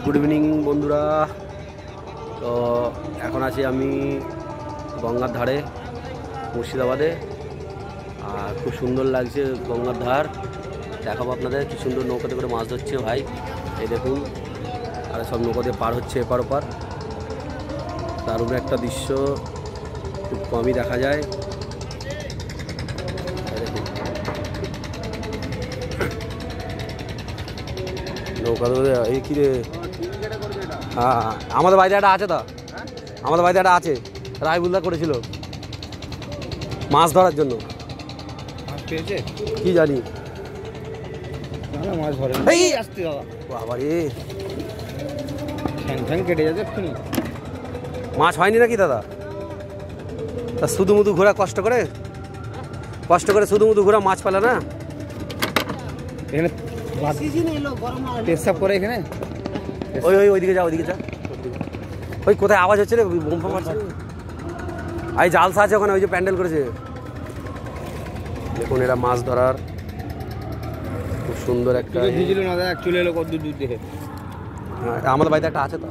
Good evening বন্ধুরা। তো এখন আছি আমি গঙ্গার ধারে মুর্শিদাবাদে, আর খুব সুন্দর লাগছে গঙ্গার ধার। দেখাবো আপনাদের কি সুন্দর নৌকাতে করে মাছ ধরছে ভাই। এই দেখুন, আর সব নৌকা দিয়ে পার হচ্ছে এপার ওপার। দারুণ একটা দৃশ্য, খুব কমই দেখা যায়। নৌকা ধরে এই কি রে, হ্যাঁ আমাদের বাড়িতে একটা আছে, আমাদের বাড়িতে একটা আছে, রায়বুলদা করেছিল মাছ ধরার জন্য। কি জানি মাছ ধরে বাবা রে, ঠ্যাং কেটে যাচ্ছে। মাছ হয়নি নাকি দাদা? তা শুধু মুধু ঘোরা কষ্ট করে শুধু মুধু ঘোরা মাছ পেলে না। এখানে পেশাব করে এখানে। ওইদিকে যা, ওইদিকে যা। ওই কোথায় আওয়াজ হচ্ছে রে, বোম ফোম মারছে। এই জালসা আছে ওখানে, ওই যে প্যান্ডেল করেছে। দেখুন এরা মাছ ধরার খুব সুন্দর একটা ভিজিল না দেখ, চলে এলো কত দূর দেখে। আমাদের বাড়িতে একটা আছে তো।